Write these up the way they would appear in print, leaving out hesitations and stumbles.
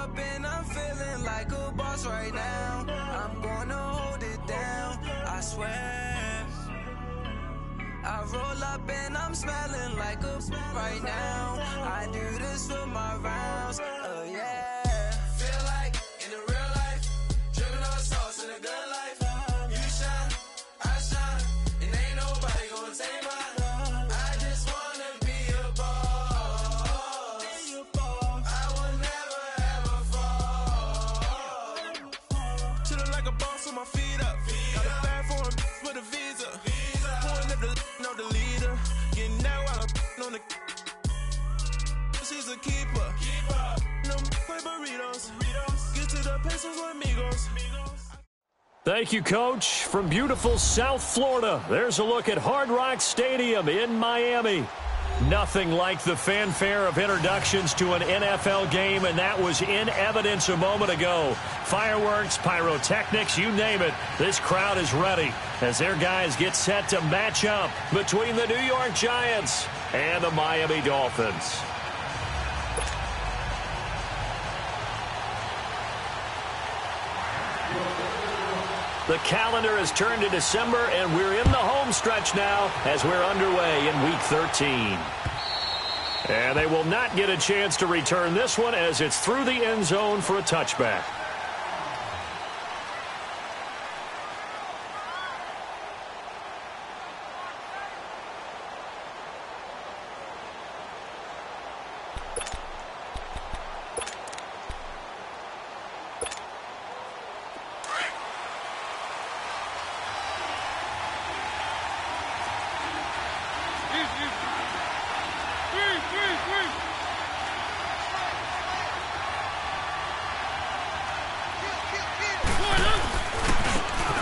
up and I'm feeling like a boss right now. I'm gonna hold it down, I swear. I roll up and I'm smelling like a right now. I do this for my rounds, yeah. Feel like in the real life, dripping on sauce in a good life. You shine, I shine, and ain't nobody gonna take mine. I just wanna be a boss. I will never ever fall. Chillin' like a boss with my feet up. Got a bag for him with a visa. Pulling up the know the leader. Getting out while I'm on the. She's a keeper. No play burritos. Get to the pesos with amigos. Thank you, Coach. From beautiful South Florida, there's a look at Hard Rock Stadium in Miami. Nothing like the fanfare of introductions to an NFL game, and that was in evidence a moment ago. Fireworks, pyrotechnics, you name it. This crowd is ready as their guys get set to match up between the New York Giants and the Miami Dolphins. The calendar has turned to December, and we're in the home stretch now as we're underway in Week 13. And they will not get a chance to return this one as it's through the end zone for a touchback.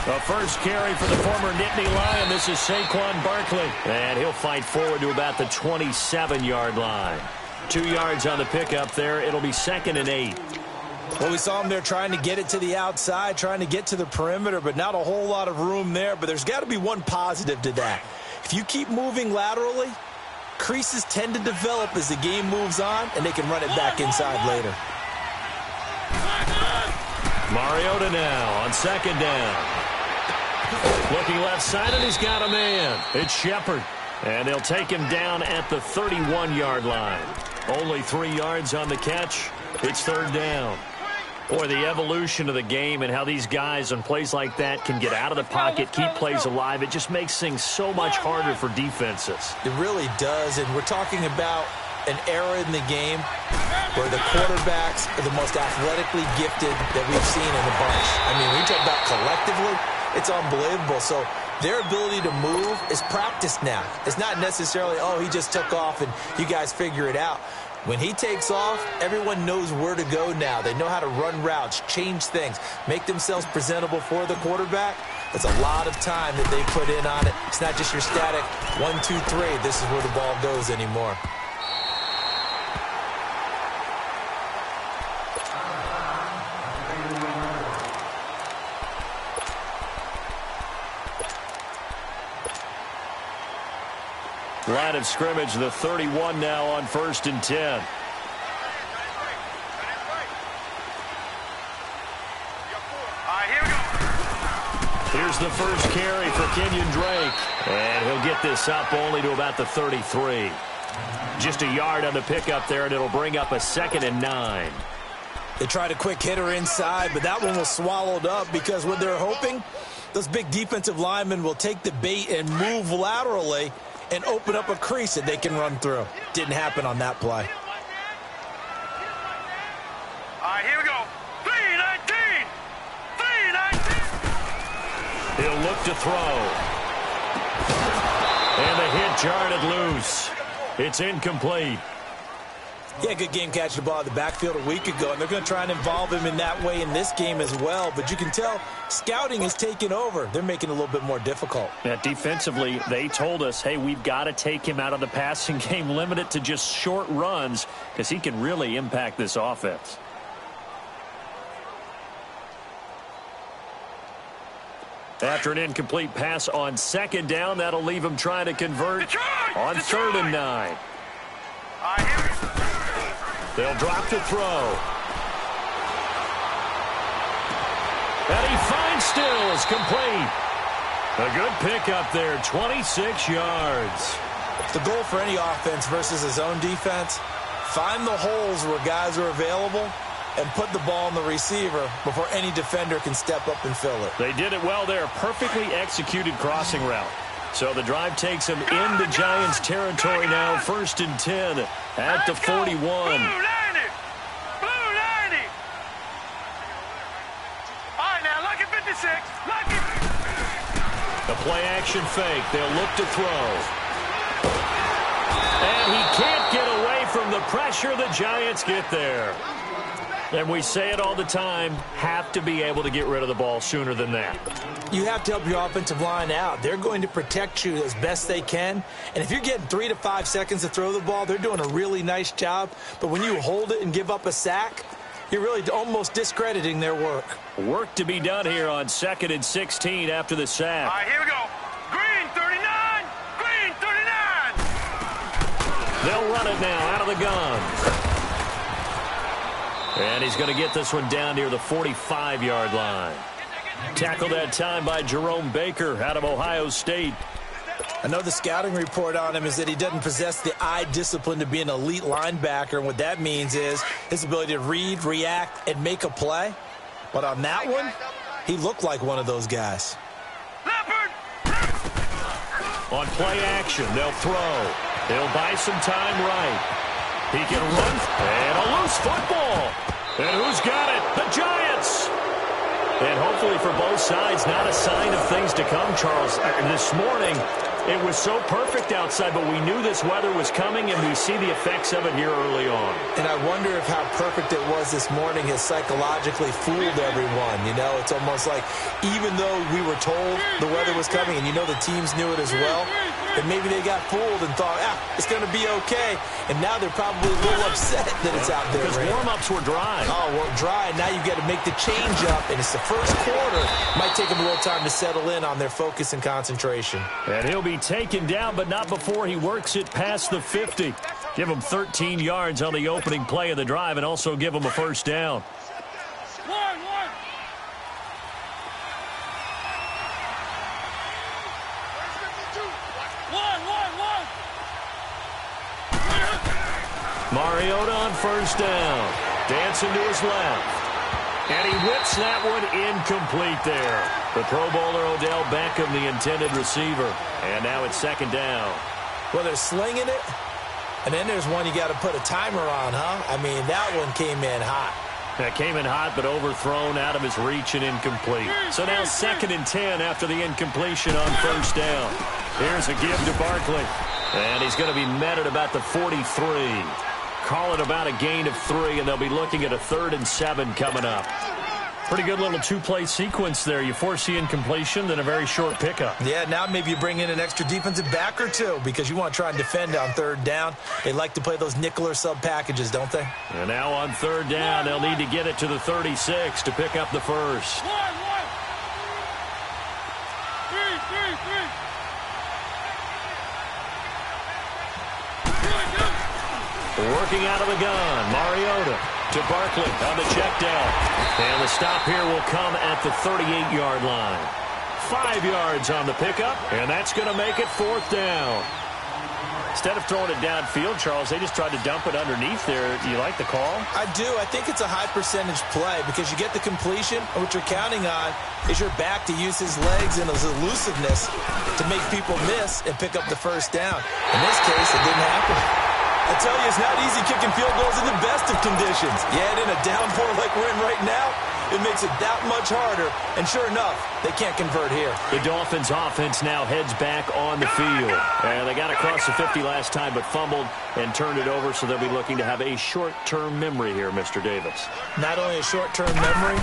The first carry for the former Nittany Lion. This is Saquon Barkley. And he'll fight forward to about the 27-yard line. 2 yards on the pickup there. It'll be 2nd and 8. Well, we saw him there trying to get it to the outside, trying to get to the perimeter, but not a whole lot of room there. But there's got to be one positive to that. If you keep moving laterally, creases tend to develop as the game moves on, and they can run it back inside later. Mariota now on 2nd down. Looking left side, and he's got a man. It's Shepard. And they'll take him down at the 31-yard line. Only 3 yards on the catch. It's 3rd down. Boy, the evolution of the game and how these guys on plays like that can get out of the pocket, keep plays alive, it just makes things so much harder for defenses. It really does, and we're talking about an era in the game where the quarterbacks are the most athletically gifted that we've seen in a bunch. I mean, we talk about collectively, it's unbelievable. So their ability to move is practiced now. It's not necessarily, oh, he just took off and you guys figure it out. When he takes off, everyone knows where to go now. They know how to run routes, change things, make themselves presentable for the quarterback. That's a lot of time that they put in on it. It's not just your static 1, 2, 3. This is where the ball goes anymore. Line of scrimmage, the 31 now on 1st and 10. Here's the first carry for Kenyon Drake. And he'll get this up only to about the 33. Just a yard on the pickup there, and it'll bring up a 2nd and 9. They tried a quick hitter inside, but that one was swallowed up because what they're hoping, those big defensive linemen will take the bait and move laterally and open up a crease that they can run through. Didn't happen on that play. All right, here we go. 3-19. 3-19. He'll look to throw. And the hit jarred it loose. It's incomplete. Yeah, good game catching the ball in the backfield a week ago, and they're going to try and involve him in that way in this game as well. But you can tell scouting is taking over. They're making it a little bit more difficult. Yeah, defensively, they told us, hey, we've got to take him out of the passing game, limit it to just short runs, because he can really impact this offense. After an incomplete pass on 2nd down, that'll leave him trying to convert on 3rd and 9. They'll drop to throw. And he finds Stills, complete. A good pickup there, 26 yards. The goal for any offense versus his own defense, find the holes where guys are available and put the ball on the receiver before any defender can step up and fill it. They did it well there. Perfectly executed crossing route. So the drive takes him into Giants territory now. 1st and 10 at the 41. Blue 90. Blue 90. All right, now, lucky 56. Lucky. The play-action fake. They'll look to throw. And he can't get away from the pressure. The Giants get there. And we say it all the time, have to be able to get rid of the ball sooner than that. You have to help your offensive line out. They're going to protect you as best they can. And if you're getting 3 to 5 seconds to throw the ball, they're doing a really nice job. But when you hold it and give up a sack, you're really almost discrediting their work. Work to be done here on 2nd and 16 after the sack. All right, here we go. Green 39. Green 39. They'll run it now out of the gun. And he's going to get this one down near the 45-yard line. Tackled that time by Jerome Baker out of Ohio State. I know the scouting report on him is that he doesn't possess the eye discipline to be an elite linebacker. And what that means is his ability to read, react, and make a play. But on that one, he looked like one of those guys. Leopard. On play action, they'll throw. They'll buy some time right. He can run, and a loose football. And who's got it? The Giants. And hopefully for both sides, not a sign of things to come, Charles. This morning, it was so perfect outside, but we knew this weather was coming, and we see the effects of it here early on. And I wonder if how perfect it was this morning has psychologically fooled everyone. You know, it's almost like even though we were told the weather was coming, and you know the teams knew it as well, and maybe they got fooled and thought, it's going to be okay. And now they're probably a little upset that it's out there. Because warm-ups were dry. Oh, well, dry. Now you've got to make the change up, and it's the first quarter. Might take them a little time to settle in on their focus and concentration. And he'll be taken down, but not before he works it past the 50. Give him 13 yards on the opening play of the drive and also give him a first down. Mariota on first down. Dancing to his left. And he whips that one incomplete there. The Pro Bowler Odell Beckham, the intended receiver. And now it's 2nd down. Well, they're slinging it. And then there's one you got to put a timer on, huh? I mean, that one came in hot. That came in hot, but overthrown, out of his reach and incomplete. So now 2nd and 10 after the incompletion on first down. Here's a give to Barkley. And he's going to be met at about the 43. Call it about a gain of 3, and they'll be looking at a 3rd and 7 coming up. Pretty good little two-play sequence there. You force the incompletion, then a very short pickup. Yeah, now maybe you bring in an extra defensive back or two because you want to try and defend on 3rd down. They like to play those nickel or sub packages, don't they? And now on 3rd down, they'll need to get it to the 36 to pick up the first. Working out of the gun, Mariota to Barkley on the check down. And the stop here will come at the 38-yard line. 5 yards on the pickup, and that's going to make it 4th down. Instead of throwing it downfield, Charles, they just tried to dump it underneath there. Do you like the call? I do. I think it's a high percentage play because you get the completion, and what you're counting on is your back to use his legs and his elusiveness to make people miss and pick up the first down. In this case, it didn't happen. I tell you, it's not easy kicking field goals in the best of conditions. Yet in a downpour like we're in right now, it makes it that much harder. And sure enough, they can't convert here. The Dolphins' offense now heads back on the field. And they got across the 50 last time, but fumbled and turned it over, so they'll be looking to have a short-term memory here, Mr. Davis. Not only a short-term memory,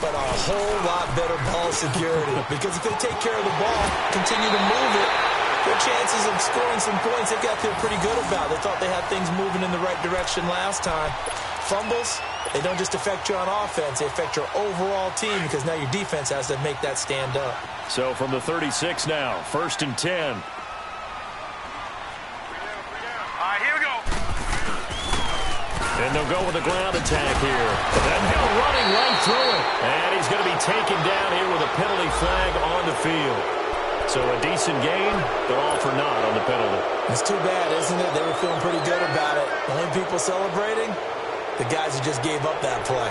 but a whole lot better ball security. Because if they take care of the ball, continue to move it, their chances of scoring some points, they've got to feel pretty good about. They thought they had things moving in the right direction last time. Fumbles, they don't just affect you on offense, they affect your overall team because now your defense has to make that stand up. So from the 36 now, 1st and 10. All right, here we go. And they'll go with a ground attack here. And Hill running right through it. And he's going to be taken down here with a penalty flag on the field. So a decent gain, but all for naught on the penalty. It's too bad, isn't it? They were feeling pretty good about it. The only people celebrating, the guys who just gave up that play.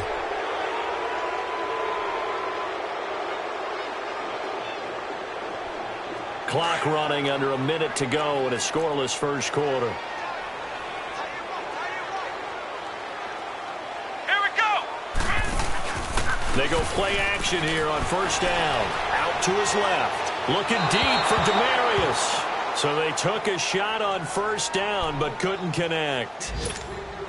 Clock running under a minute to go in a scoreless first quarter. Here we go. They go play action here on first down. Out to his left. Looking deep for Demarius. So they took a shot on first down but couldn't connect.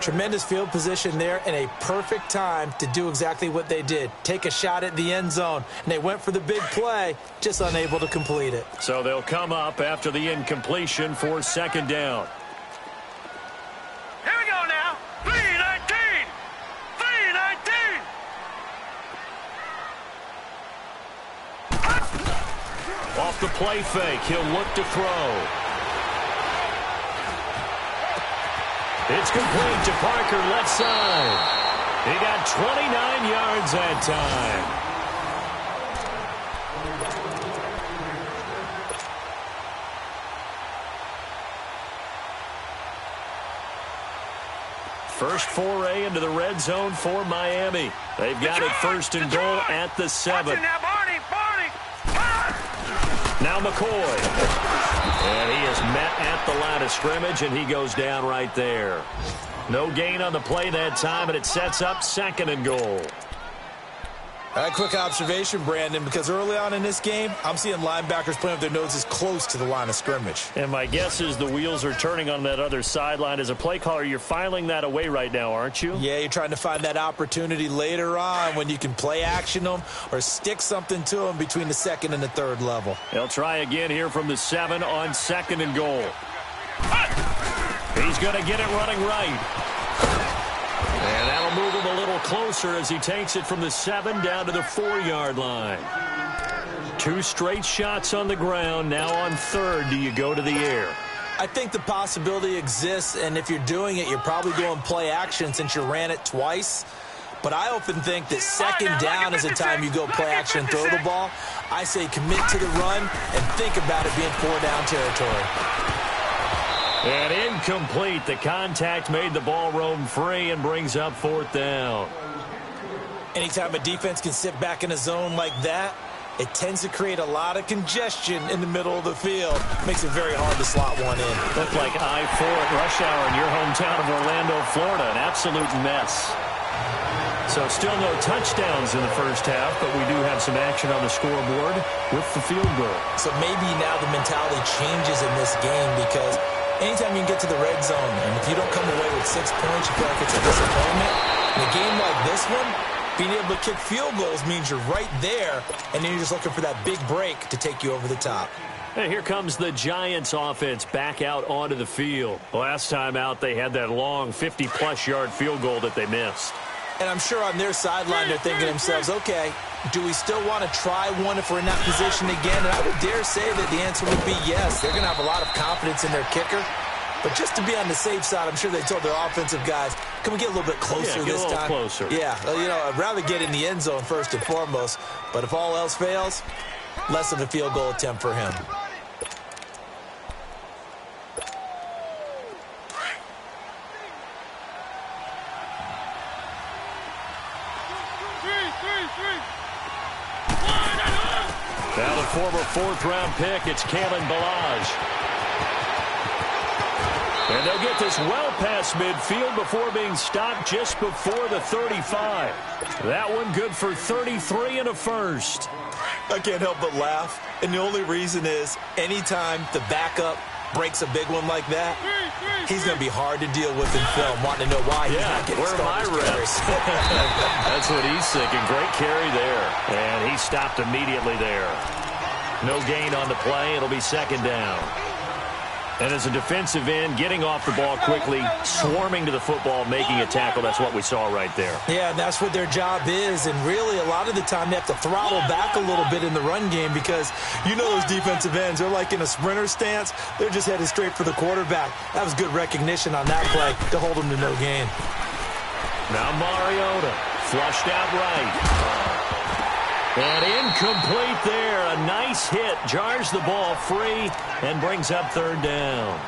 Tremendous field position there and a perfect time to do exactly what they did. Take a shot at the end zone. And they went for the big play, just unable to complete it. So they'll come up after the incompletion for second down. Here we go now. 3-19. 3-19. Off the play fake, he'll look to throw. It's complete to Parker, left side. He got 29 yards that time. First foray into the red zone for Miami. They've got it first and goal at the 7. Now, Barney. Now McCoy. And he is met at the line of scrimmage, and he goes down right there. No gain on the play that time, and it sets up second and goal. A quick observation, Brandon, because early on in this game, I'm seeing linebackers playing with their noses close to the line of scrimmage. And my guess is the wheels are turning on that other sideline. As a play caller, you're filing that away right now, aren't you? Yeah, you're trying to find that opportunity later on when you can play action them or stick something to them between the second and the third level. They'll try again here from the 7 on second and goal. He's going to get it running right. And that'll move him a little closer as he takes it from the 7 down to the 4-yard line. 2 straight shots on the ground. Now on third, do you go to the air? I think the possibility exists, and if you're doing it, you're probably going play action since you ran it twice. But I often think that second down is the time you go play action and throw the ball. I say commit to the run and think about it being 4-down territory. And incomplete. The contact made the ball roam free and brings up 4th down. Anytime a defense can sit back in a zone like that, it tends to create a lot of congestion in the middle of the field. Makes it very hard to slot one in. Looked like I-4 at rush hour in your hometown of Orlando, Florida. An absolute mess. So still no touchdowns in the first half, but we do have some action on the scoreboard with the field goal. So maybe now the mentality changes in this game because anytime you can get to the red zone, and if you don't come away with 6 points, you feel like it's a disappointment. In a game like this one, being able to kick field goals means you're right there, and then you're just looking for that big break to take you over the top. And here comes the Giants offense back out onto the field. Last time out, they had that long 50-plus yard field goal that they missed. And I'm sure on their sideline they're thinking to themselves, okay, do we still want to try one if we're in that position again? And I would dare say that the answer would be yes. They're going to have a lot of confidence in their kicker. But just to be on the safe side, I'm sure they told their offensive guys, can we get a little bit closer this time? Closer. Yeah, you know, I'd rather get in the end zone first and foremost. But if all else fails, less of a field goal attempt for him. Now the former 4th-round pick, it's Kalen Ballage. And they'll get this well past midfield before being stopped just before the 35. That one good for 33 and a first. I can't help but laugh. And the only reason is anytime the backup breaks a big one like that, he's going to be hard to deal with in film, wanting to know why he's not getting where are my reps? That's what he's thinking. Great carry there. And he stopped immediately there. No gain on the play. It'll be second down. And as a defensive end, getting off the ball quickly, swarming to the football, making a tackle, that's what we saw right there. Yeah, and that's what their job is. And really, a lot of the time, they have to throttle back a little bit in the run game because you know those defensive ends, they're like in a sprinter stance. They're just headed straight for the quarterback. That was good recognition on that play to hold them to no gain. Now Mariota, flushed out right. And incomplete there. A nice hit. Jars the ball free and brings up third down.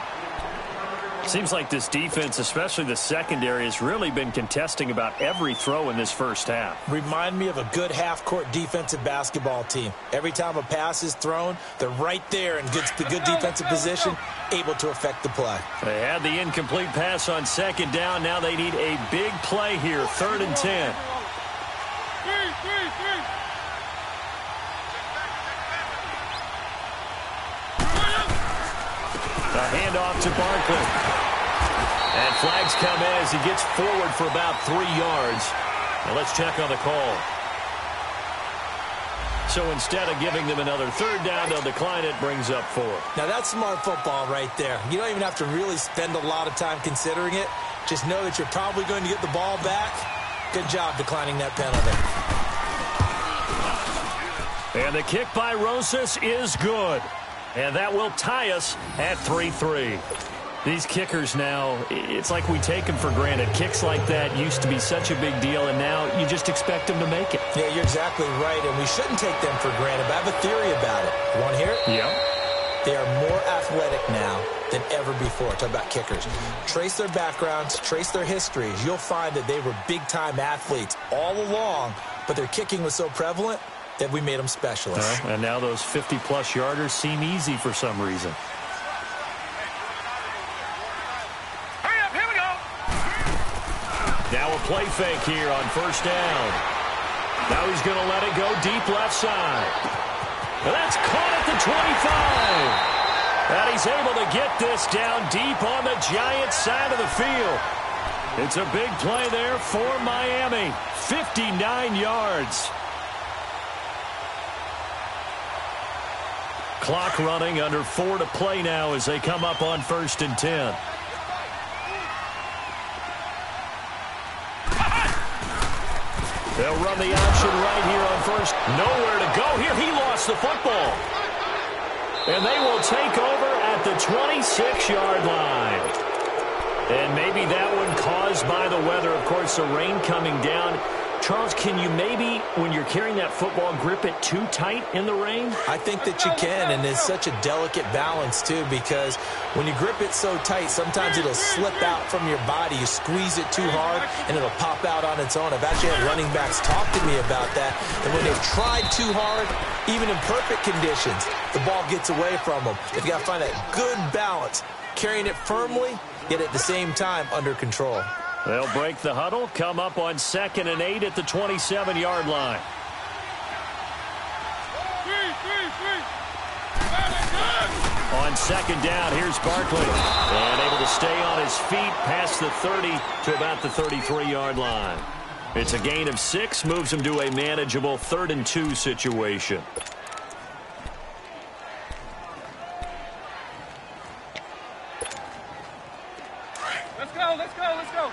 Seems like this defense, especially the secondary, has really been contesting about every throw in this first half. Remind me of a good half-court defensive basketball team. Every time a pass is thrown, they're right there in good defensive position, able to affect the play. They had the incomplete pass on second down. Now they need a big play here, 3rd and 10. A handoff to Barkley. And flags come in as he gets forward for about 3 yards. Now let's check on the call. So instead of giving them another 3rd down, they'll decline it, brings up 4. Now that's smart football right there. You don't even have to really spend a lot of time considering it. Just know that you're probably going to get the ball back. Good job declining that penalty. And the kick by Rosas is good. And that will tie us at 3-3. These kickers now, it's like we take them for granted. Kicks like that used to be such a big deal, and now you just expect them to make it. Yeah, you're exactly right, and we shouldn't take them for granted, but I have a theory about it. You want to hear it? Yeah. They are more athletic now than ever before. Talk about kickers. Trace their backgrounds, trace their histories. You'll find that they were big-time athletes all along, but their kicking was so prevalent that we made them specialists. And now those 50-plus yarders seem easy for some reason. Hurry up, here we go. Now a play fake here on 1st down. Now he's going to let it go deep left side. And that's caught at the 25. And he's able to get this down deep on the Giants side of the field. It's a big play there for Miami. 59 yards. Clock running, under 4 to play now as they come up on 1st and 10. They'll run the option right here on 1st. Nowhere to go here. He lost the football. And they will take over at the 26-yard line. And maybe that one caused by the weather. Of course, the rain coming down. Charles, can you maybe, when you're carrying that football, grip it too tight in the rain? I think that you can, and it's such a delicate balance, too, because when you grip it so tight, sometimes it'll slip out from your body. You squeeze it too hard, and it'll pop out on its own. I've actually had running backs talk to me about that, and when they've tried too hard, even in perfect conditions, the ball gets away from them. They've got to find that good balance, carrying it firmly, yet at the same time under control. They'll break the huddle, come up on 2nd and 8 at the 27-yard line. On 2nd down, here's Barkley. And able to stay on his feet past the 30 to about the 33-yard line. It's a gain of 6, moves him to a manageable 3rd and 2 situation. Let's go, let's go, let's go.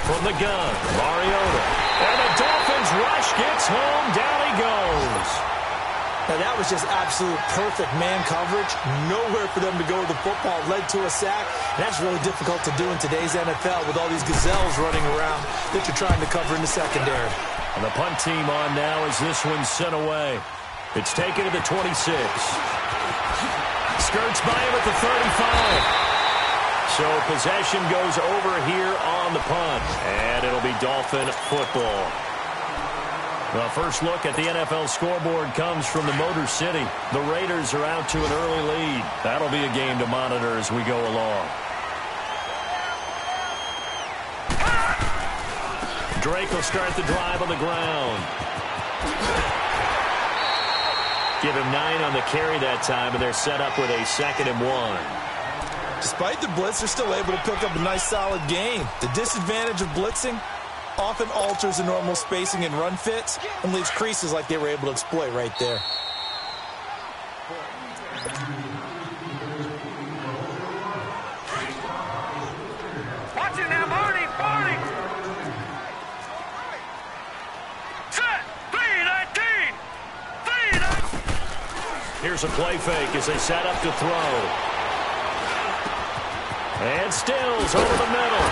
From the gun, Mariota. And the Dolphins rush, gets home, down he goes. Now, that was just absolute perfect man coverage. Nowhere for them to go with the football. Led to a sack. And that's really difficult to do in today's NFL with all these gazelles running around that you're trying to cover in the secondary. And the punt team on now as this one's sent away. It's taken to the 26. Skirts by him at the 35. So possession goes over here on the punt. And it'll be Dolphin football. The first look at the NFL scoreboard comes from the Motor City. The Raiders are out to an early lead. That'll be a game to monitor as we go along. Drake will start the drive on the ground. Give him 9 on the carry that time, and they're set up with a 2nd and 1. Despite the blitz, they're still able to pick up a nice, solid gain. The disadvantage of blitzing often alters the normal spacing and run fits and leaves creases like they were able to exploit right there. Watch it now, Marty, Marty. Set, 3-19. 3-19. Here's a play fake as they set up to throw. And Stills over the middle.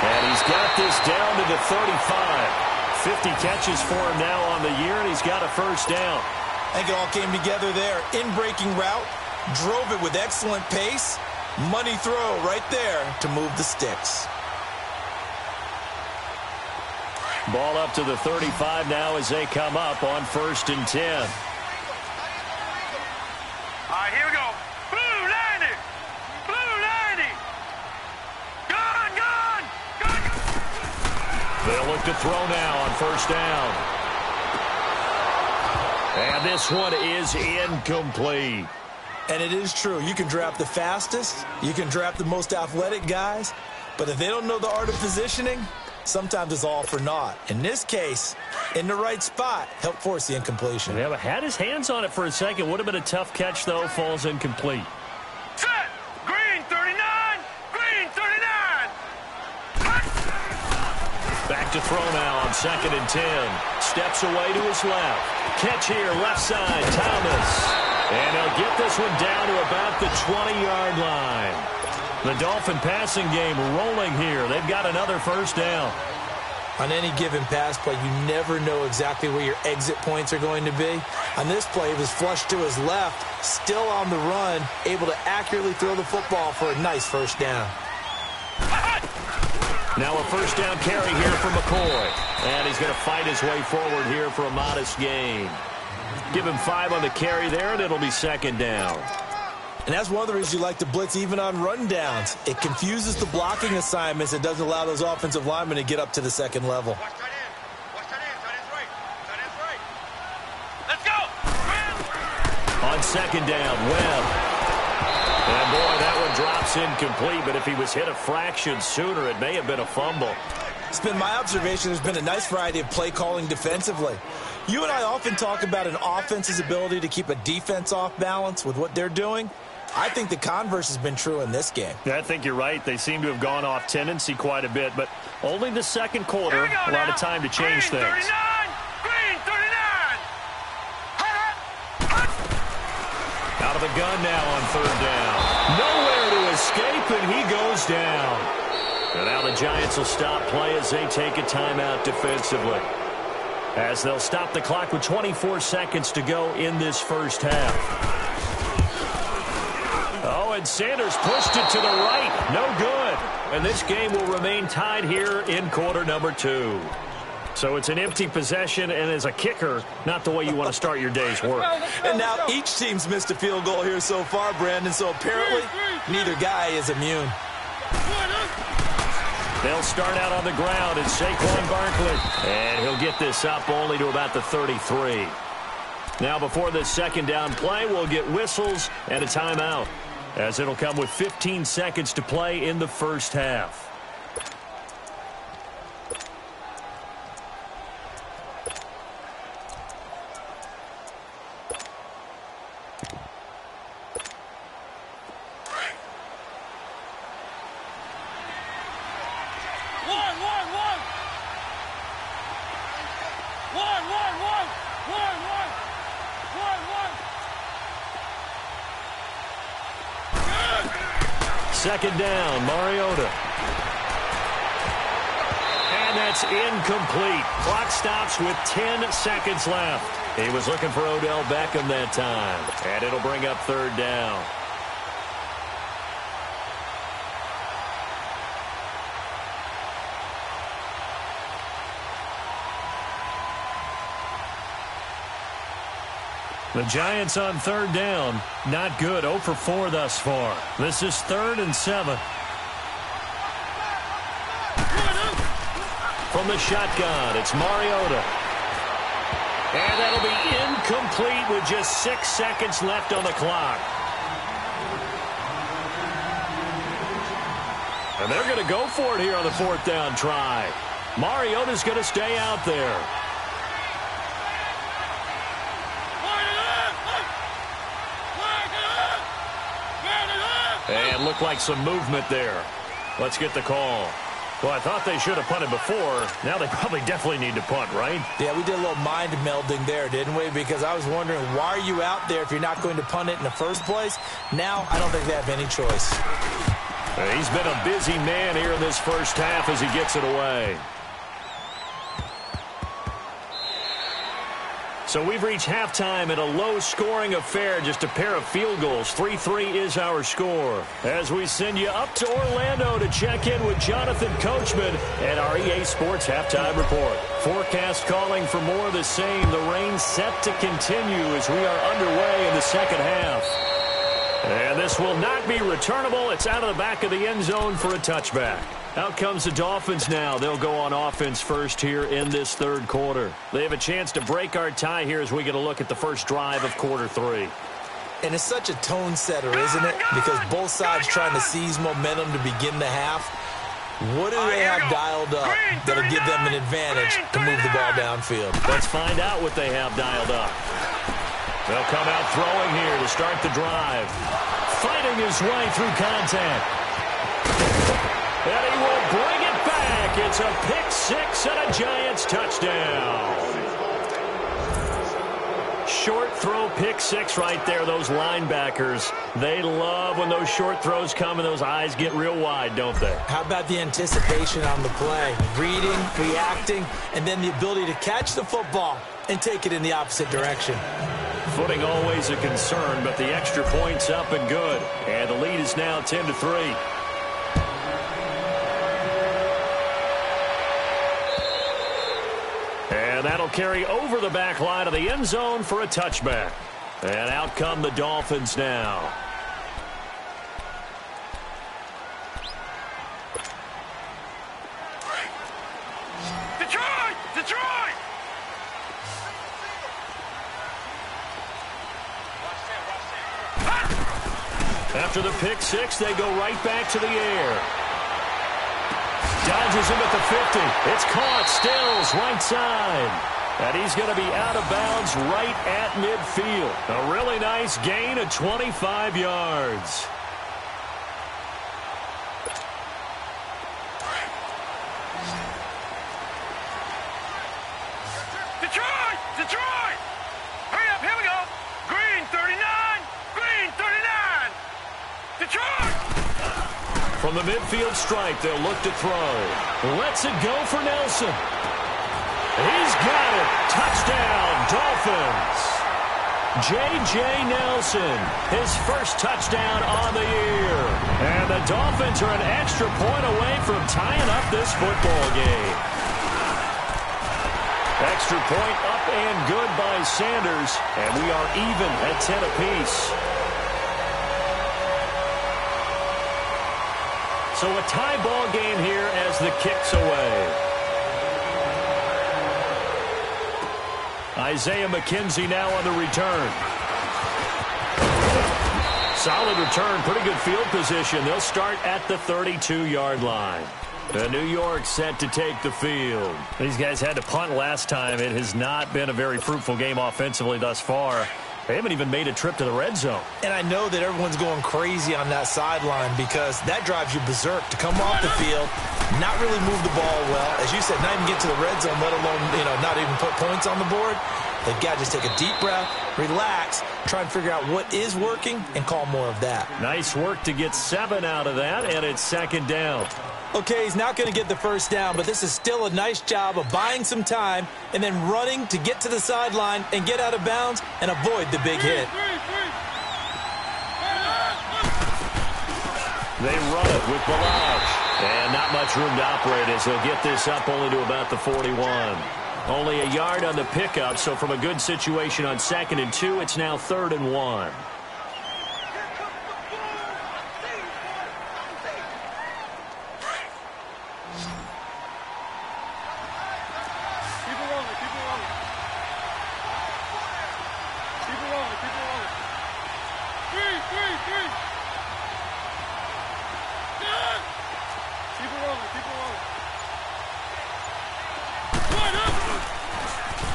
And he's got this down to the 35. 50 catches for him now on the year, and he's got a first down. I think it all came together there. In-breaking route, drove it with excellent pace. Money throw right there to move the sticks. Ball up to the 35 now as they come up on 1st and 10. All right, here we go. Blue 90. Blue 90. Gun, gun, gun. They'll look to throw now on 1st down. And this one is incomplete. And it is true. You can draft the fastest. You can draft the most athletic guys. But if they don't know the art of positioning, sometimes it's all for naught. In this case, in the right spot, helped force the incompletion. Yeah, but had his hands on it for a second. Would have been a tough catch, though. Falls incomplete. Set. Green 39. Green 39. Back to throw now on 2nd and 10. Steps away to his left. Catch here, left side, Thomas. And he'll get this one down to about the 20-yard line. The Dolphin passing game rolling here. They've got another first down. On any given pass play, you never know exactly where your exit points are going to be. On this play, it was flushed to his left, still on the run, able to accurately throw the football for a nice first down. Now a first down carry here for McCoy. And he's going to fight his way forward here for a modest gain. Give him 5 on the carry there, and it'll be 2nd down. And that's one of the reasons you like to blitz even on rundowns. It confuses the blocking assignments. It doesn't allow those offensive linemen to get up to the second level. Watch that in. Watch that in. That is right. That is right. Let's go. On 2nd down, Webb. And boy, that one drops incomplete, but if he was hit a fraction sooner, it may have been a fumble. It's been my observation there's been a nice variety of play calling defensively. You and I often talk about an offense's ability to keep a defense off balance with what they're doing. I think the converse has been true in this game. Yeah, I think you're right. They seem to have gone off tendency quite a bit, but only the second quarter, a lot of time to change Green things. 39. Green 39. Out of the gun now on 3rd down. Nowhere to escape, and he goes down. And now the Giants will stop play as they take a timeout defensively. As they'll stop the clock with 24 seconds to go in this first half. Oh, and Sanders pushed it to the right. No good. And this game will remain tied here in quarter number 2. So it's an empty possession, and as a kicker, not the way you want to start your day's work. And now each team's missed a field goal here so far, Brandon, so apparently neither guy is immune. They'll start out on the ground as Saquon Barkley. And he'll get this up only to about the 33. Now before this 2nd down play, we'll get whistles and a timeout, as it'll come with 15 seconds to play in the first half. Second down, Mariota. And that's incomplete. Clock stops with 10 seconds left. He was looking for Odell Beckham that time. And it'll bring up 3rd down. The Giants on 3rd down. Not good. 0 for 4 thus far. This is 3rd and 7. From the shotgun, it's Mariota. And that'll be incomplete with just 6 seconds left on the clock. And they're going to go for it here on the 4th down try. Mariota's going to stay out there. And looked like some movement there. Let's get the call. Well, I thought they should have punted before. Now they probably definitely need to punt, right? Yeah, we did a little mind melding there, didn't we? Because I was wondering, why are you out there if you're not going to punt it in the first place? Now, I don't think they have any choice. He He's been a busy man here in this first half as he gets it away. So we've reached halftime in a low-scoring affair, just a pair of field goals. 3-3 is our score. As we send you up to Orlando to check in with Jonathan Coachman and our EA Sports Halftime Report. Forecast calling for more of the same. The rain set to continue as we are underway in the second half. And this will not be returnable. It's out of the back of the end zone for a touchback. Out comes the Dolphins now. They'll go on offense first here in this third quarter. They have a chance to break our tie here as we get a look at the first drive of quarter three. And it's such a tone setter, isn't it? Because both sides trying to seize momentum to begin the half. What do they have dialed up that'll give them an advantage to move the ball downfield? Let's find out what they have dialed up. They'll come out throwing here to start the drive. Fighting his way through contact. And he will bring it back. It's a pick six and a Giants touchdown. Short throw pick six right there. Those linebackers, they love when those short throws come and those eyes get real wide, don't they? How about the anticipation on the play? Reading, reacting, and then the ability to catch the football and take it in the opposite direction. Footing always a concern, but the extra point's up and good. And the lead is now 10-3. And that'll carry over the back line of the end zone for a touchback. And out come the Dolphins now. Detroit! Detroit! After the pick six, they go right back to the air. Dodges him at the 50. It's caught. Stills right side. And he's going to be out of bounds right at midfield. A really nice gain of 25 yards. Detroit! Detroit! Hurry up, here we go. Green 39! Green 39! Detroit! From the midfield stripe, they'll look to throw. Lets it go for Nelson. He's got it. Touchdown, Dolphins. J.J. Nelson, his first touchdown on the year. And the Dolphins are an extra point away from tying up this football game. Extra point up and good by Sanders. And we are even at 10 apiece. So a tie ball game here as the kick's away. Isaiah McKenzie now on the return. Solid return, pretty good field position. They'll start at the 32-yard line. The New York set to take the field. These guys had to punt last time. It has not been a very fruitful game offensively thus far. They haven't even made a trip to the red zone. And I know that everyone's going crazy on that sideline because that drives you berserk to come off the field, not really move the ball well. As you said, not even get to the red zone, let alone, not even put points on the board. They've got to just take a deep breath, relax, try and figure out what is working, and call more of that. Nice work to get 7 out of that, and it's second down. Okay, he's not going to get the first down, but this is still a nice job of buying some time and then running to get to the sideline and get out of bounds and avoid the big hit. They run it with Balaj. And not much room to operate as they'll get this up only to about the 41. Only a yard on the pickup, so from a good situation on 2nd and 2, it's now 3rd and 1.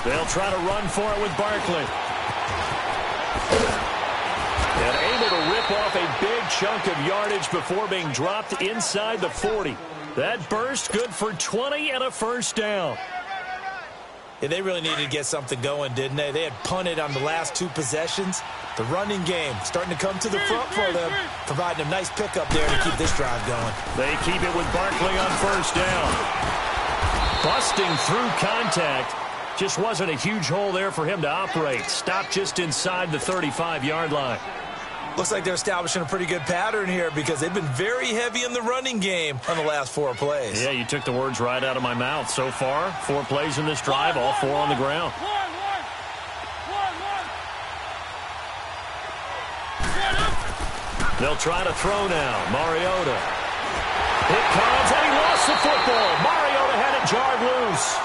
They'll try to run for it with Barkley. And able to rip off a big chunk of yardage before being dropped inside the 40. That burst good for 20 and a first down. Yeah, they really needed to get something going, didn't they? They had punted on the last 2 possessions. The running game starting to come to the front for them, providing a nice pickup there to keep this drive going. They keep it with Barkley on first down. Busting through contact. Just wasn't a huge hole there for him to operate. Stopped just inside the 35-yard line. Looks like they're establishing a pretty good pattern here because they've been very heavy in the running game on the last 4 plays. Yeah, you took the words right out of my mouth. So far, 4 plays in this drive, all 4 on the ground. They'll try to throw now. Mariota. It comes, and he lost the football. Mariota had it jarred loose.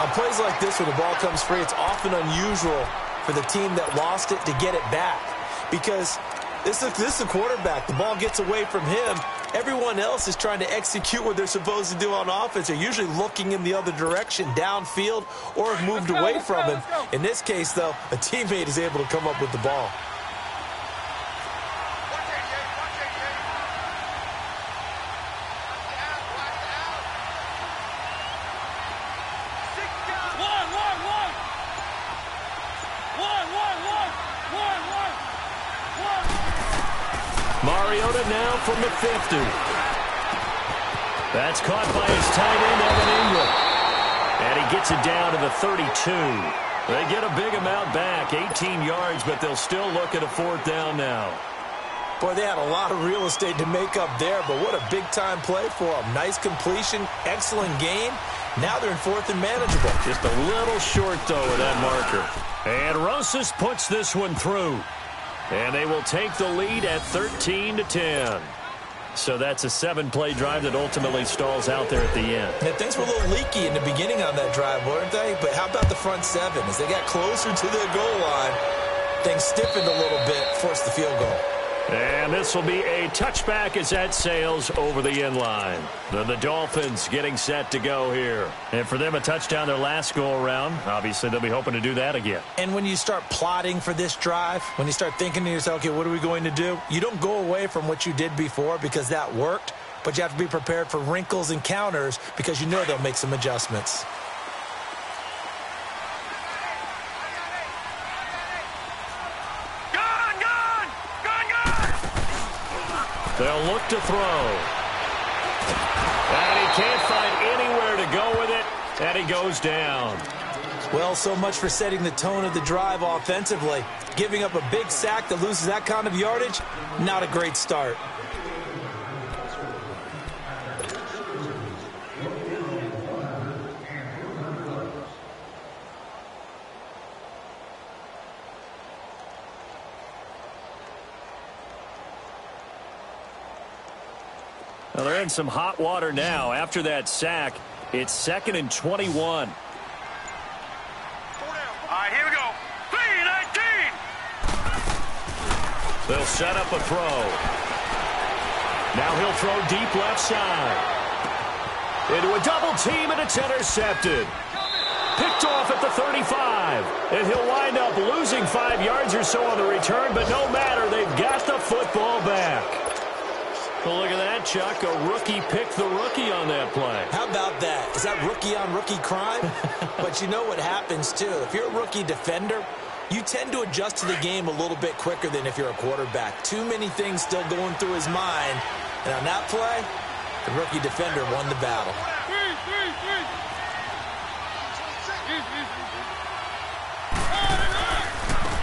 On plays like this where the ball comes free, it's often unusual for the team that lost it to get it back because this is the quarterback. The ball gets away from him. Everyone else is trying to execute what they're supposed to do on offense. They're usually looking in the other direction, downfield, or have moved away from him. In this case, though, a teammate is able to come up with the ball. Mariota now from the 50. That's caught by his tight end, Evan Ingram. And he gets it down to the 32. They get a big amount back, 18 yards, but they'll still look at a 4th down now. Boy, they had a lot of real estate to make up there, but what a big-time play for them. Nice completion, excellent game. Now they're in 4th and manageable. Just a little short, though, with that marker. And Rosas puts this one through. And they will take the lead at 13-10. So that's a 7-play drive that ultimately stalls out there at the end. Yeah, things were a little leaky in the beginning on that drive, weren't they? But how about the front 7? As they got closer to their goal line, things stiffened a little bit, forced the field goal. And this will be a touchback as that sails over the end line. The Dolphins getting set to go here. And for them, a touchdown their last go-around. Obviously, they'll be hoping to do that again. And when you start plotting for this drive, when you start thinking to yourself, okay, what are we going to do? You don't go away from what you did before because that worked, but you have to be prepared for wrinkles and counters because you know they'll make some adjustments. They'll look to throw. And he can't find anywhere to go with it, and he goes down. Well, so much for setting the tone of the drive offensively. Giving up a big sack that loses that kind of yardage, not a great start. Well, they're in some hot water now. After that sack, it's 2nd and 21. All right, here we go. 3-19. They'll set up a throw. Now he'll throw deep left side. Into a double team, and it's intercepted. Picked off at the 35. And he'll wind up losing 5 yards or so on the return, but no matter, they've got the football back. Well, look at that, Chuck. A rookie picked the rookie on that play. How about that? Is that rookie-on-rookie crime? But you know what happens, too. If you're a rookie defender, you tend to adjust to the game a little bit quicker than if you're a quarterback. Too many things still going through his mind. And on that play, the rookie defender won the battle.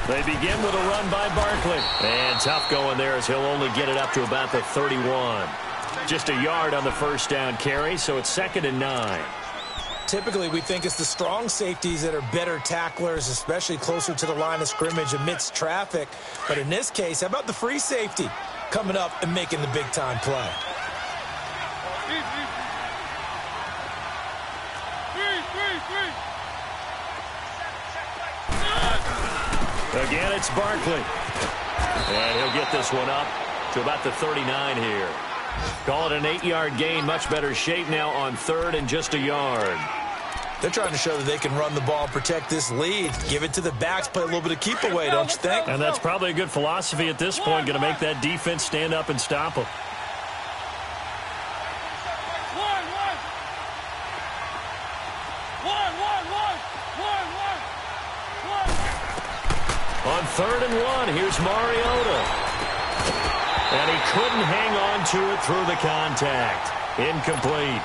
They begin with a run by Barkley. And tough going there as he'll only get it up to about the 31. Just a yard on the first down carry, so it's 2nd and 9. Typically, we think it's the strong safeties that are better tacklers, especially closer to the line of scrimmage amidst traffic. But in this case, how about the free safety coming up and making the big-time play? Again, it's Barkley. And he'll get this one up to about the 39 here. Call it an 8-yard gain. Much better shape now on 3rd and just a yard. They're trying to show that they can run the ball, protect this lead, give it to the backs, play a little bit of keep away, don't you think? And that's probably a good philosophy at this point, going to make that defense stand up and stop them. On 3rd and 1, here's Mariota. And he couldn't hang on to it through the contact. Incomplete.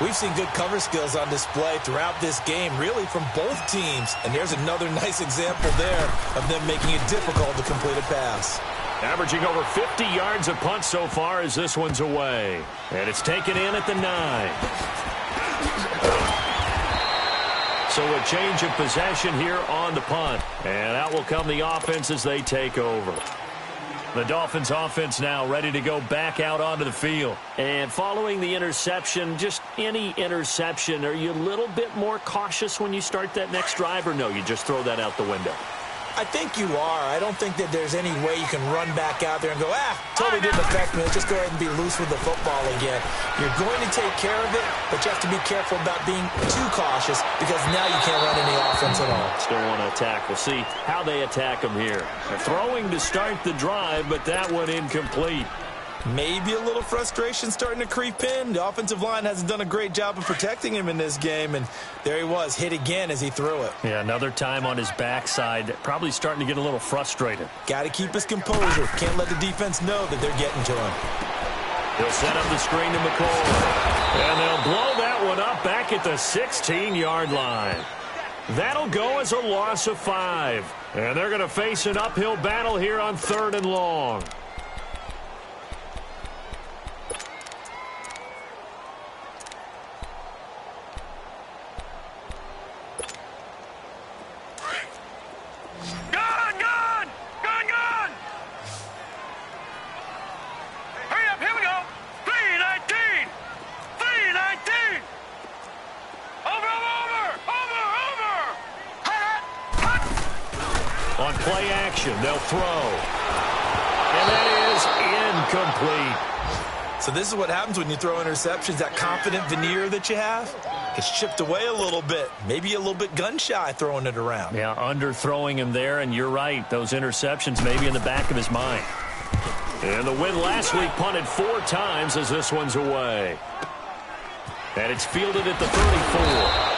We've seen good cover skills on display throughout this game, really from both teams. And there's another nice example there of them making it difficult to complete a pass. Averaging over 50 yards a punt so far as this one's away. And it's taken in at the 9. So a change of possession here on the punt. And out will come the offense as they take over. The Dolphins offense now ready to go back out onto the field. And following the interception, just any interception, are you a little bit more cautious when you start that next drive, or no, you just throw that out the window? I think you are. I don't think that there's any way you can run back out there and go, totally didn't affect me. Let's just go ahead and be loose with the football again. You're going to take care of it, but you have to be careful about being too cautious because now you can't run any offense at all. Still want to attack. We'll see how they attack them here. They're throwing to start the drive, but that one incomplete. Maybe a little frustration starting to creep in. The offensive line hasn't done a great job of protecting him in this game, and there he was, hit again as he threw it. Yeah, another time on his backside, probably starting to get a little frustrated. Got to keep his composure. Can't let the defense know that they're getting to him. He'll set up the screen to McCoy, and they'll blow that one up back at the 16-yard line. That'll go as a loss of 5, and they're going to face an uphill battle here on 3rd and long. On play action, they'll throw. And that is incomplete. So this is what happens when you throw interceptions. That confident veneer that you have gets chipped away a little bit. Maybe a little bit gun-shy throwing it around. Yeah, underthrowing him there, and you're right. Those interceptions may be in the back of his mind. And the win last week punted 4 times as this one's away. And it's fielded at the 34.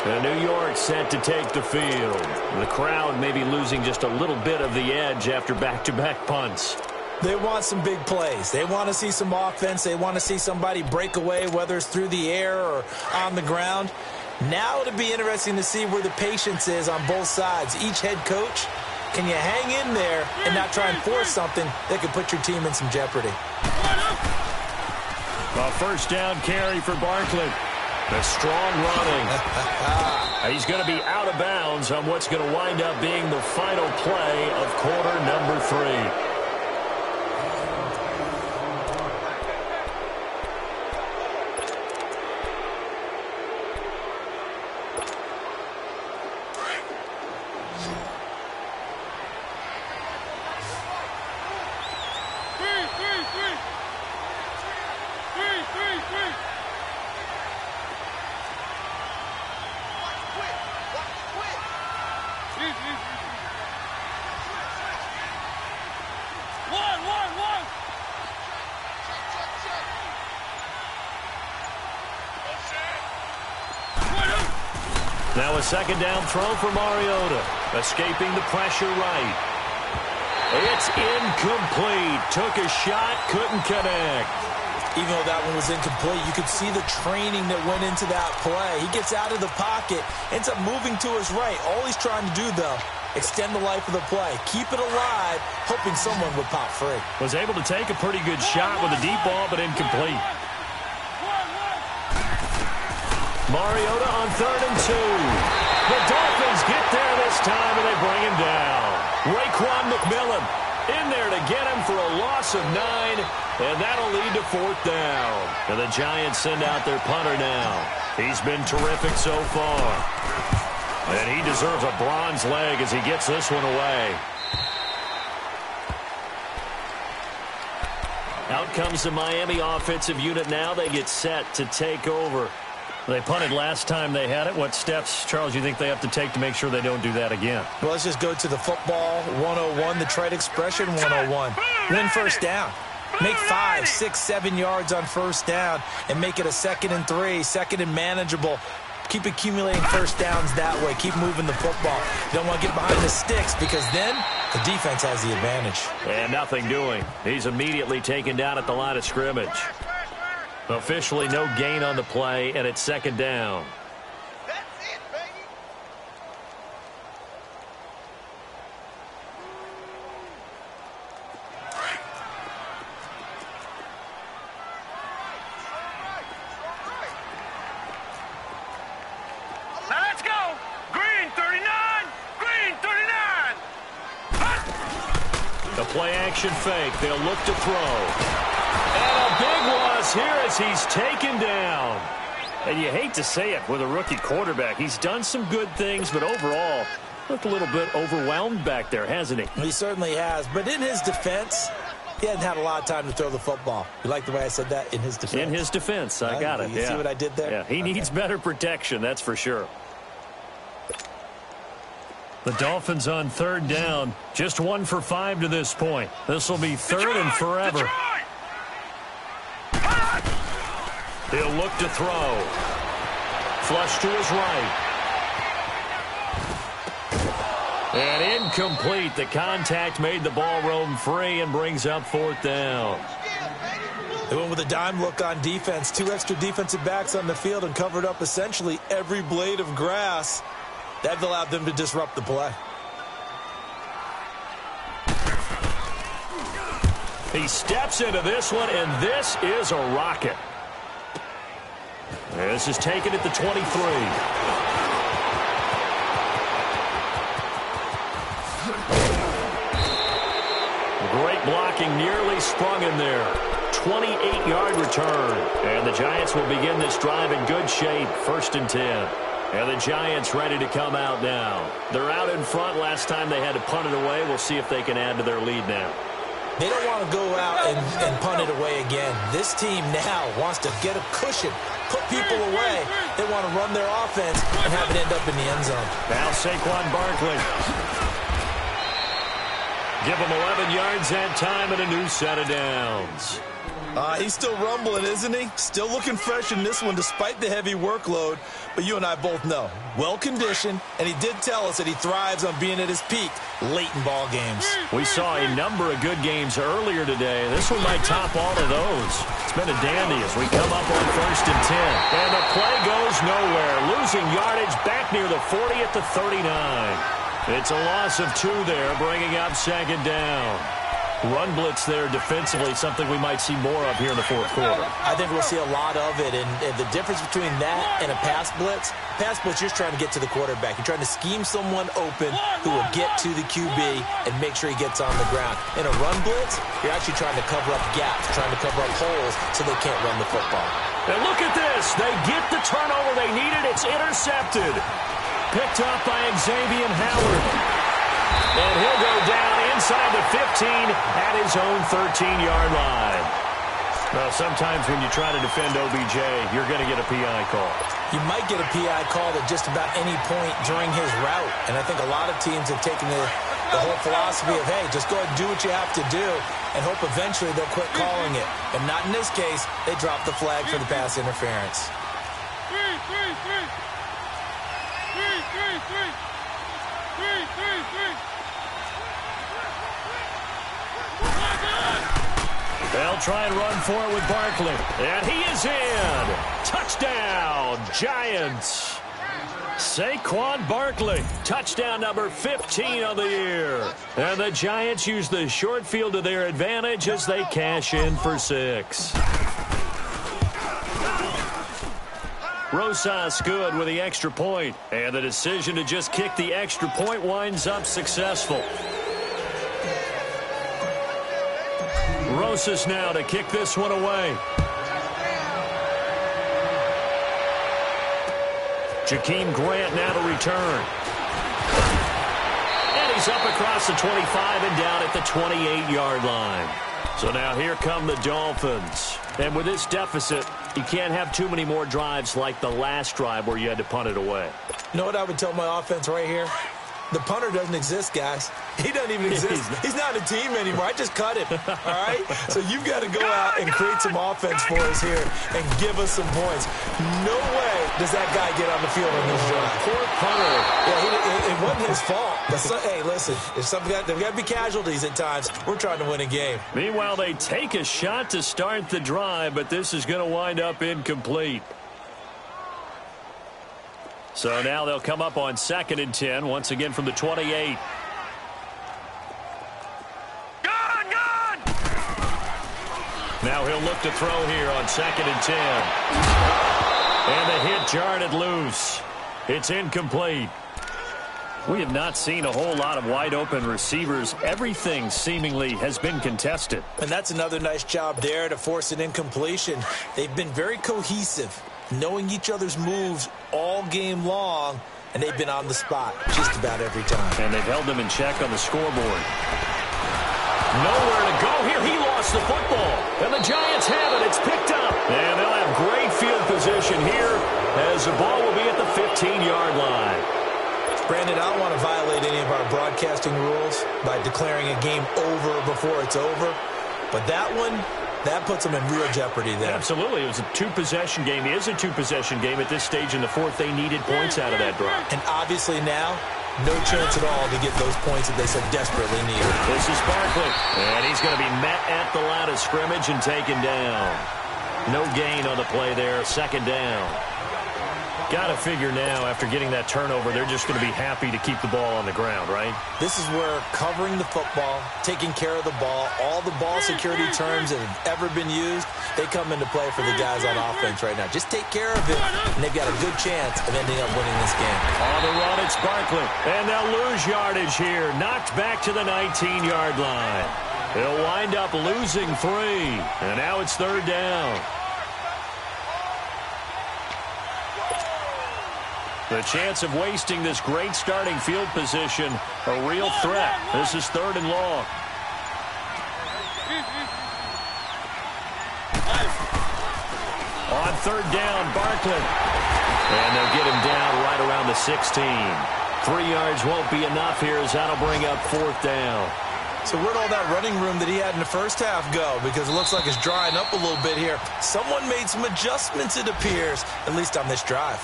And New York set to take the field. The crowd may be losing just a little bit of the edge after back-to-back punts. They want some big plays. They want to see some offense. They want to see somebody break away, whether it's through the air or on the ground. Now it'll be interesting to see where the patience is on both sides. Each head coach, can you hang in there and not try and force something that could put your team in some jeopardy? A first down carry for Barkley. The strong running. He's going to be out of bounds on what's going to wind up being the final play of quarter number 3. Now a second down throw for Mariota. Escaping the pressure right. It's incomplete. Took a shot, couldn't connect. Even though that one was incomplete, you could see the training that went into that play. He gets out of the pocket, ends up moving to his right. All he's trying to do, though, extend the life of the play. Keep it alive, hoping someone would pop free. Was able to take a pretty good shot with a deep ball, but incomplete. Mariota on 3rd and 2. The Dolphins get there this time, and they bring him down. Raekwon McMillan in there to get him for a loss of 9, and that'll lead to 4th down. And the Giants send out their punter now. He's been terrific so far. And he deserves a bronze leg as he gets this one away. Out comes the Miami offensive unit now. They get set to take over. They punted last time they had it. What steps, Charles, you think they have to take to make sure they don't do that again? Well, let's just go to the football 101, the trade expression 101. Win first down. Make 5, 6, 7 yards on first down and make it a 2nd and 3, 2nd and manageable. Keep accumulating first downs that way. Keep moving the football. You don't want to get behind the sticks because then the defense has the advantage. And nothing doing. He's immediately taken down at the line of scrimmage. Officially no gain on the play, and it's second down. Play-action fake. They'll look to throw. And a big loss here as he's taken down. And you hate to say it with a rookie quarterback. He's done some good things, but overall, looked a little bit overwhelmed back there, hasn't he? He certainly has. But in his defense, he hasn't had a lot of time to throw the football. You like the way I said that? In his defense. In his defense. I got it. You see what I did there? Yeah, he needs better protection, that's for sure. The Dolphins on third down. Just 1 for 5 to this point. This will be third and forever. He'll look to throw. Flush to his right. And incomplete. The contact made the ball roam free and brings up fourth down. They went with a dime look on defense. 2 extra defensive backs on the field and covered up essentially every blade of grass. That allowed them to disrupt the play. He steps into this one, and this is a rocket. This is taken at the 23. Great blocking, nearly sprung in there. 28-yard return. And the Giants will begin this drive in good shape, 1st and 10. And the Giants ready to come out now. They're out in front. Last time they had to punt it away. We'll see if they can add to their lead now. They don't want to go out and punt it away again. This team now wants to get a cushion, put people away. They want to run their offense and have it end up in the end zone. Now Saquon Barkley. Give him 11 yards that time and a new set of downs. He's still rumbling, isn't he? Still looking fresh in this one despite the heavy workload. But you and I both know, well-conditioned, and he did tell us that he thrives on being at his peak late in ball games. We saw a number of good games earlier today. This one might top all of those. It's been a dandy as we come up on 1st and 10. And the play goes nowhere. Losing yardage back near the 40 at the 39. It's a loss of 2 there, bringing up second down. Run blitz there defensively, something we might see more of here in the fourth quarter. I think we'll see a lot of it, and the difference between that and a pass blitz, you're just trying to get to the quarterback. You're trying to scheme someone open who will get to the QB and make sure he gets on the ground. In a run blitz, you're actually trying to cover up gaps, trying to cover up holes so they can't run the football. And look at this. They get the turnover they needed. It's intercepted. Picked up by Xavier Howard. And he'll go down inside the 15 at his own 13-yard line. Well, sometimes when you try to defend OBJ, you're going to get a PI call. You might get a PI call at just about any point during his route. And I think a lot of teams have taken the whole philosophy of, hey, just go ahead and do what you have to do and hope eventually they'll quit calling it. But not in this case. They dropped the flag for the pass interference. They'll try and run for it with Barkley. And he is in. Touchdown, Giants. Saquon Barkley, touchdown number 15 of the year. And the Giants use the short field to their advantage as they cash in for 6. Rosas good with the extra point. And the decision to just kick the extra point winds up successful. Rosas now to kick this one away. Jakeem Grant now to return. And he's up across the 25 and down at the 28-yard line. So now here come the Dolphins. And with this deficit, you can't have too many more drives like the last drive where you had to punt it away. You know what I would tell my offense right here? The punter doesn't exist, guys. He doesn't even exist. He's not a team anymore. I just cut him, all right? So you've got to go out and create some offense for us here and give us some points. No way does that guy get on the field on this drive. Poor punter. Yeah, it wasn't his fault. But hey, listen, if there've got to be casualties at times. We're trying to win a game. Meanwhile, they take a shot to start the drive, but this is going to wind up incomplete. So now they'll come up on 2nd and 10, once again from the 28. Gone! Now he'll look to throw here on 2nd and 10. And the hit jarred it loose. It's incomplete. We have not seen a whole lot of wide-open receivers. Everything seemingly has been contested. And that's another nice job there to force an incompletion. They've been very cohesive, knowing each other's moves all game long, and they've been on the spot just about every time. And they've held them in check on the scoreboard. Nowhere to go here. He lost the football. And the Giants have it. It's picked up. And they'll have great field position here as the ball will be at the 15-yard line. Brandon, I don't want to violate any of our broadcasting rules by declaring a game over before it's over, but that one, that puts them in real jeopardy there. Absolutely. It was a two-possession game. It is a two-possession game at this stage in the fourth. They needed points out of that drive. And obviously now, no chance at all to get those points that they so desperately needed. This is Barkley, and he's going to be met at the line of scrimmage and taken down. No gain on the play there. 2nd down. Got to figure now, after getting that turnover, they're just going to be happy to keep the ball on the ground, right? This is where covering the football, taking care of the ball, all the ball security terms that have ever been used, they come into play for the guys on offense right now. Just take care of it, and they've got a good chance of ending up winning this game. On the run, it's Barkley. And they'll lose yardage here. Knocked back to the 19-yard line. They'll wind up losing 3. And now it's 3rd down. The chance of wasting this great starting field position, a real threat. This is 3rd and long. On 3rd down, Barkley. And they'll get him down right around the 16. 3 yards won't be enough here as that'll bring up 4th down. So where'd all that running room that he had in the first half go? Because it looks like it's drying up a little bit here. Someone made some adjustments, it appears, at least on this drive.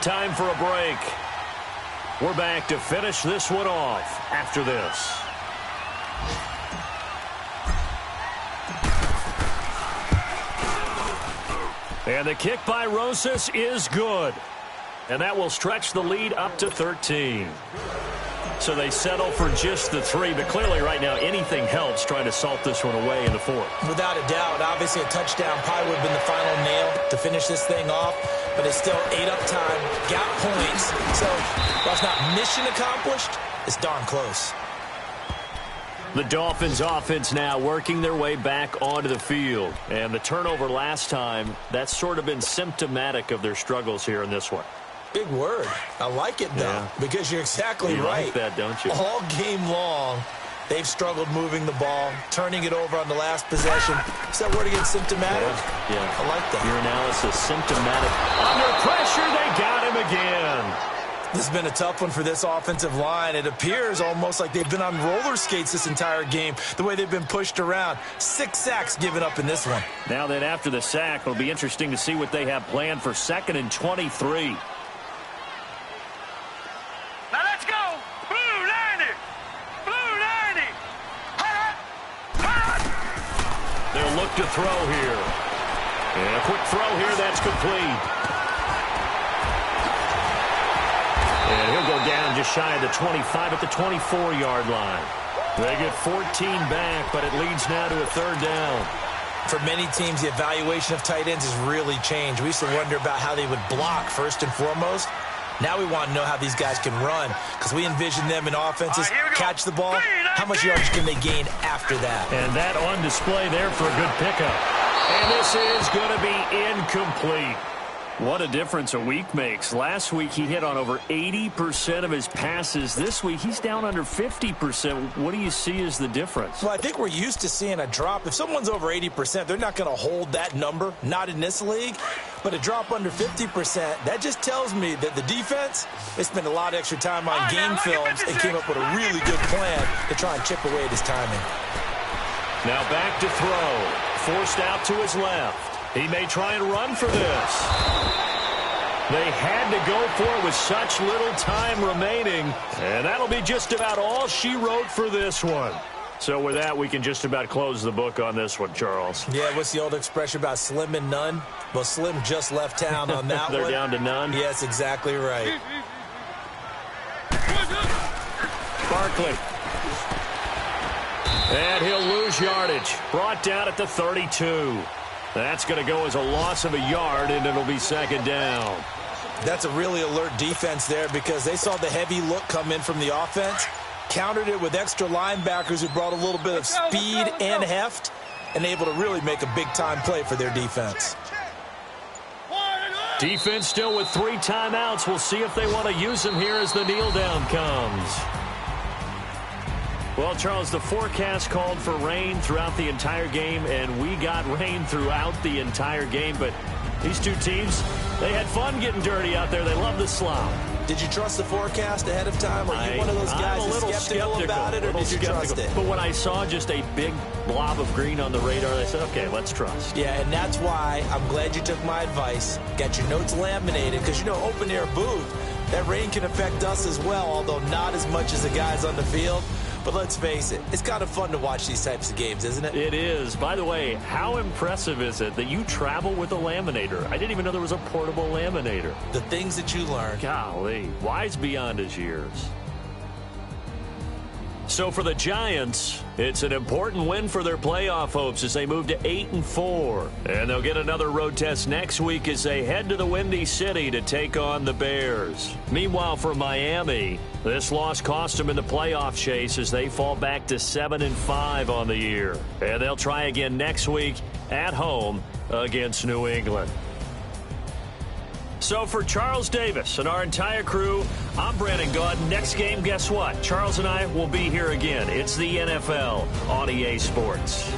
Time for a break. We're back to finish this one off after this. And the kick by Rosas is good. And that will stretch the lead up to 13. So they settle for just the 3, but clearly right now anything helps trying to salt this one away in the 4th. Without a doubt, obviously a touchdown probably would have been the final nail to finish this thing off, but it's still ate up time, got points, so while it's not mission accomplished, it's darn close. The Dolphins offense now working their way back onto the field, and the turnover last time, that's sort of been symptomatic of their struggles here in this one. Big word. I like it, though, because you're exactly right. You like that, don't you? All game long, they've struggled moving the ball, turning it over on the last possession. Is that word again, symptomatic? Yeah. I like that. Your analysis, symptomatic. Under pressure, they got him again. This has been a tough one for this offensive line. It appears almost like they've been on roller skates this entire game, the way they've been pushed around. 6 sacks given up in this one. Now then, after the sack, it'll be interesting to see what they have planned for 2nd and 23. Now let's go! Blue 90! Blue 90! They'll look to throw here. And a quick throw here, that's complete. And he'll go down just shy of the 25 at the 24-yard line. They get 14 back, but it leads now to a 3rd down. For many teams, the evaluation of tight ends has really changed. We used to wonder about how they would block first and foremost. Now we want to know how these guys can run, because we envision them in offenses, catch the ball, how much yardage can they gain after that? And that on display there for a good pickup. And this is going to be incomplete. What a difference a week makes. Last week he hit on over 80% of his passes. This week he's down under 50%. What do you see as the difference? Well, I think we're used to seeing a drop. If someone's over 80%, they're not going to hold that number, not in this league. But a drop under 50%, that just tells me that the defense, they spent a lot of extra time on game films and came up with a really good plan to try and chip away at his timing. Now back to throw. Forced out to his left. He may try and run for this. They had to go for it with such little time remaining. And that'll be just about all she wrote for this one. So with that, we can just about close the book on this one, Charles. Yeah, what's the old expression about slim and none? Well, Slim just left town on that They're one. down to none? Yes, exactly right. Barkley. And he'll lose yardage. Brought down at the 32. That's going to go as a loss of a yard, and it'll be second down. That's a really alert defense there because they saw the heavy look come in from the offense, countered it with extra linebackers who brought a little bit of speed and heft, and able to really make a big-time play for their defense. Defense still with 3 timeouts. We'll see if they want to use them here as the kneel down comes. Well, Charles, the forecast called for rain throughout the entire game, and we got rain throughout the entire game. But these two teams, they had fun getting dirty out there. They love the slop. Did you trust the forecast ahead of time? Are you one of those guys I'm a little skeptical about it, or did you trust it? But when I saw just a big blob of green on the radar, I said, okay, let's trust. Yeah, and that's why I'm glad you took my advice. Got your notes laminated, because, you know, open-air booth, that rain can affect us as well, although not as much as the guys on the field. But let's face it, it's kind of fun to watch these types of games, isn't it? It is. By the way, how impressive is it that you travel with a laminator? I didn't even know there was a portable laminator. The things that you learn. Golly, wise beyond his years. So for the Giants, it's an important win for their playoff hopes as they move to 8-4. And they'll get another road test next week as they head to the Windy City to take on the Bears. Meanwhile, for Miami, this loss cost them in the playoff chase as they fall back to 7-5 on the year. And they'll try again next week at home against New England. So for Charles Davis and our entire crew, I'm Brandon Gaud. Next game, guess what? Charles and I will be here again. It's the NFL on EA Sports.